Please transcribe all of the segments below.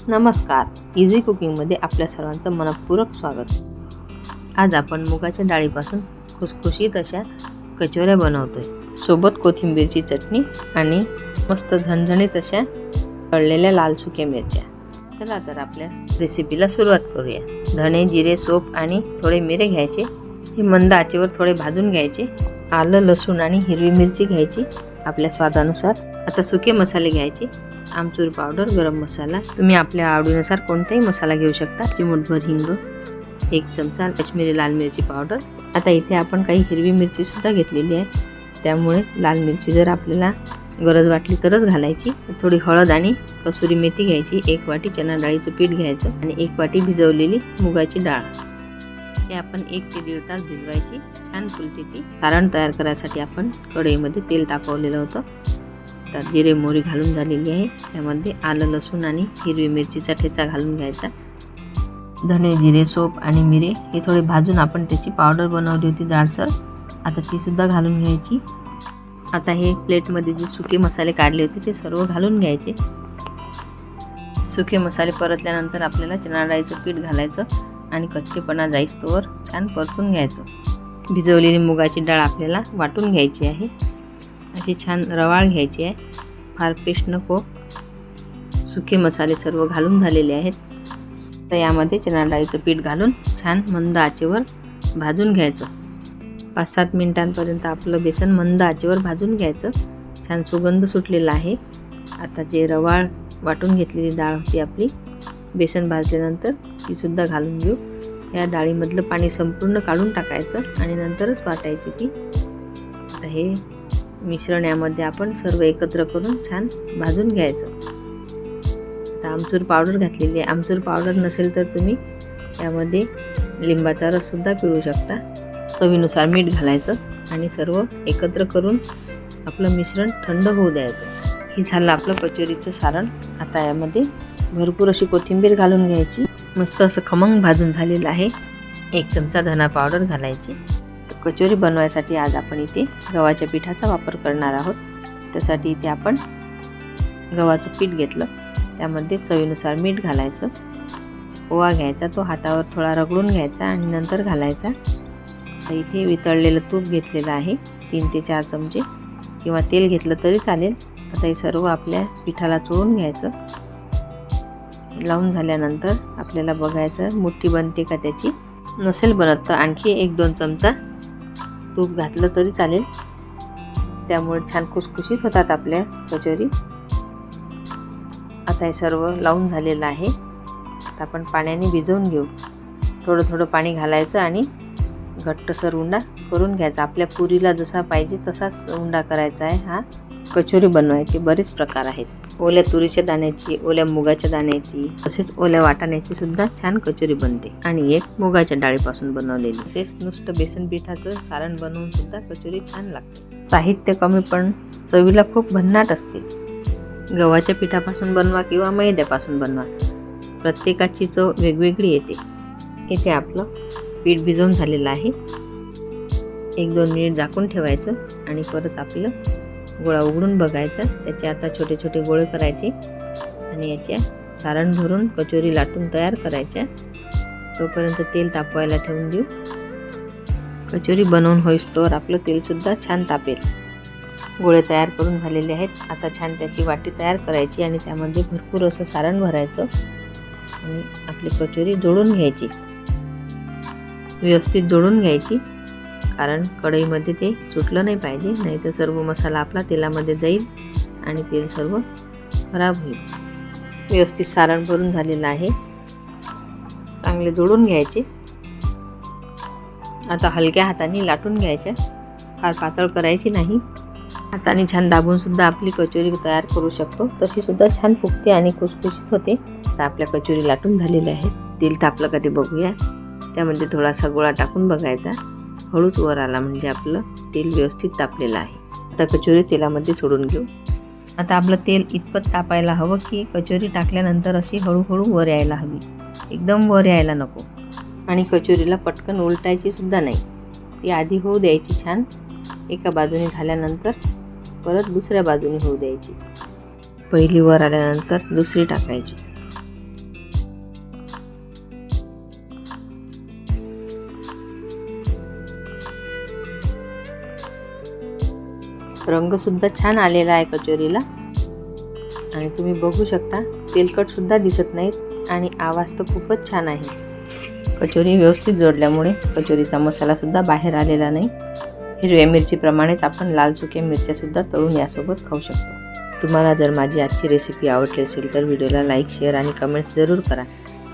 नमस्कार, इझी कुकिंगमध्ये आपल्या सर्वांचं मनपूर्वक स्वागत. आज आपण मुगाच्या डाळीपासून खुसखुशीत अशा कचोऱ्या बनवतोय. सोबत कोथिंबीरची चटणी आणि मस्त झणझणीत अशा तळलेल्या लाल सुक्या मिरच्या. चला तर आपल्या रेसिपीला सुरुवात करूया. धणे, जिरे, सोप आणि थोडे मिरे घ्यायचे. हे मंद आचेवर थोडे भाजून घ्यायचे. आलं, लसूण आणि हिरवी मिरची घ्यायची आपल्या स्वादानुसार. आता सुके मसाले घ्यायचे. आमचूर पावडर, गरम मसाला, तुम्ही आपल्या आवडीनुसार कोणताही मसाला घेऊ शकता. चिमूटभर हिंग, 1 चमचा काश्मीरी लाल मिरची पावडर. आता इथे आपण काही हिरवी मिरची सुद्धा घेतलेली आहे, त्यामुळे लाल मिरची जर आपल्याला गरज वाटली तरच घालायची. थोडी हळद आणि कसुरी मेथी घ्यायची. 1 वाटी चणा डाळीचं पीठ घ्यायचं आणि 1 वाटी भिजवलेली मुगाची डाळ. हे आपण 1 ते 1.5 तास भिजवायची. छान फुलते ती. सारण तयार करायसाठी आपण कढईमध्ये तेल तापवलेलं होतं. तर जिरे मोहरी घालून झालेली आहे. त्यामध्ये आलं, लसूण आणि हिरवी मिरचीचा ठेचा घालून घ्यायचा. धणे, जिरे, सोप आणि मिरे हे थोडे भाजून आपण त्याची पावडर बनवली होती जाडसर. आता ती सुद्धा घालून घ्यायची. आता हे प्लेटमध्ये जे सुके मसाले काढले होते ते सर्व घालून घ्यायचे. सुके मसाले परतल्यानंतर आपल्याला चणा डाळीचं पीठ घालायचं आणि कच्चेपणा जाईस्तोवर छान परतून घ्यायचं. भिजवलेली मुगाची डाळ आपल्याला वाटून घ्यायची आहे. अशी छान रवाळ घ्यायची आहे, फार पेस्ट नको. सुके मसाले सर्व घालून झालेले आहेत. तर यामध्ये चणा डाळीचं पीठ घालून छान मंद आचेवर भाजून घ्यायचं. 5-7 मिनिटांपर्यंत आपलं बेसन मंद आचेवर भाजून घ्यायचं. छान सुगंध सुटलेला आहे. आता जे रवाळ वाटून घेतलेली डाळ होती आपली, बेसन भाजल्यानंतर ती सुद्धा घालून घेऊ. या डाळीमधलं पाणी संपूर्ण काढून टाकायचं आणि नंतरच वाटायची ती. आता हे मिश्रण यामध्ये आपण सर्व एकत्र करून छान भाजून घ्यायचं. आता आमचूर पावडर घातलेली आहे. आमचूर पावडर नसेल तर तुम्ही यामध्ये लिंबाचा रस सुद्धा पिळू शकता. चवीनुसार मीठ घालायचं आणि सर्व एकत्र करून आपलं मिश्रण थंड होऊ द्यायचं. हे झालं आपलं कचोरीचं सारण. आता यामध्ये भरपूर अशी कोथिंबीर घालून घ्यायची. मस्त असं खमंग भाजून झालेलं आहे. 1 चमचा धना पावडर घालायची. कचोरी बनवायसाठी आज आपण इथे गव्हाच्या पिठाचा वापर करणार आहोत. त्यासाठी इथे आपण गव्हाचं पीठ घेतलं. त्यामध्ये चवीनुसार मीठ घालायचं. ओवा घ्यायचा, तो हातावर थोडा रगडून घ्यायचा आणि नंतर घालायचा. तर इथे वितळलेलं तूप घेतलेलं आहे, 3 ते 4 चमचे, किंवा तेल घेतलं तरी चालेल. आता हे सर्व आपल्या पिठाला चोळून घ्यायचं. लावून झाल्यानंतर आपल्याला बघायचं मुठ्ठी बनते का त्याची. नसेल बनत तर आणखी 1-2 चमचा तूप घातलं तरी चालेल. त्यामुळे छान खुसखुशीत होतात आपल्या कचोरी. आता हे सर्व लावून झालेलं आहे. आता आपण पाण्याने भिजवून घेऊ. थोडं थोडं पाणी घालायचं आणि घट्टसर उंडा करून घ्यायचा. आपल्या पुरीला जसा पाहिजे तसाच उंडा करायचा आहे. हा कचोरी बनवायचे बरेच प्रकार आहेत. ओल्या तुरीच्या दाण्याची, ओल्या मुगाच्या दाण्याची, तसेच ओल्या वाटाण्याची सुद्धा छान कचोरी बनते. आणि एक मुगाच्या डाळीपासून बनवलेली. तसेच नुसतं बेसन पिठाचं सारण बनवून सुद्धा कचोरी छान लागते. साहित्य कमी पण चवीला खूप भन्नाट असते. गव्हाच्या पिठापासून बनवा किंवा मैद्यापासून बनवा, प्रत्येकाची चव वेगवेगळी येते. इथे आपलं पीठ भिजवून झालेलं आहे. 1-2 मिनिट झाकून ठेवायचं आणि परत आपलं गोळा उघडून बघायचा. त्याचे आता छोटे छोटे गोळे करायचे आणि याच्या सारण भरून कचोरी लाटून तयार करायच्या. तोपर्यंत तेल तापवायला ठेवून देऊ. कचोरी बनवून होईस्तोवर आपलं तेलसुद्धा छान तापेल. गोळे तयार करून झालेले आहेत. आता छान त्याची वाटी तयार करायची आणि त्यामध्ये भरपूर असं सारण भरायचं आणि आपली कचोरी जोडून घ्यायची. व्यवस्थित जोडून घ्यायची, कारण कढईमध्ये ते सुटलं नाही पाहिजे, नाहीतर सर्व मसाला आपला तेलामध्ये जाईल आणि तेल सर्व खराब होईल. व्यवस्थित सारण भरून झालेलं आहे. चांगले जोडून घ्यायचे. आता हलक्या हाताने लाटून घ्यायच्या, फार पातळ करायची नाही. हाताने छान दाबून सुद्धा आपली कचोरी तयार करू शकतो. तशी सुद्धा छान फुगते आणि खुसखुशीत होते. आता आपल्या कचोरी लाटून झालेल्या आहेत. तेल तापलं का ते बघूया. त्यामध्ये थोडासा गोळा टाकून बघायचा. हळूच वर आला म्हणजे आपलं तेल व्यवस्थित तापलेलं आहे. आता कचोरी तेलामध्ये सोडून घेऊ. आता आपलं तेल इतपत तापायला हवं की कचोरी टाकल्यानंतर अशी हळूहळू वर यायला हवी. एकदम वर यायला नको. आणि कचोरीला पटकन उलटायची सुद्धा नाही. ती आधी होऊ द्यायची छान. एका बाजूने झाल्यानंतर परत दुसऱ्या बाजूने होऊ द्यायची. पहिली वर आल्यानंतर दुसरी टाकायची. रंगसुद्धा छान आलेला आहे कचोरीला आणि तुम्ही बघू शकता तेलकटसुद्धा दिसत नाहीत आणि आवाज तर खूपच छान आहे। कचोरी व्यवस्थित जोडल्यामुळे कचोरीचा मसालासुद्धा बाहेर आलेला नाही। हिरव्या मिरचीप्रमाणेच आपण लाल सुक्या मिरच्यासुद्धा तळून यासोबत खाऊ शकतो। तुम्हाला जर माझी आजची रेसिपी आवडली असेल तर व्हिडिओला लाईक, शेअर आणि कमेंट्स जरूर करा।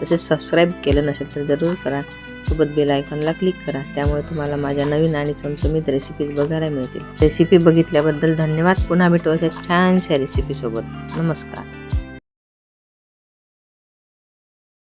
तसेच सबस्क्राईब केलं नसेल तर जरूर करा। सोबत बेल आयकॉनला क्लिक करा, त्यामुळे तुम्हाला माझ्या नवीन आणि चमचमीत रेसिपीज बघायला मिळतील। रेसिपी बघितल्याबद्दल धन्यवाद। पुन्हा भेटू अशा छानशा रेसिपीसोबत। नमस्कार।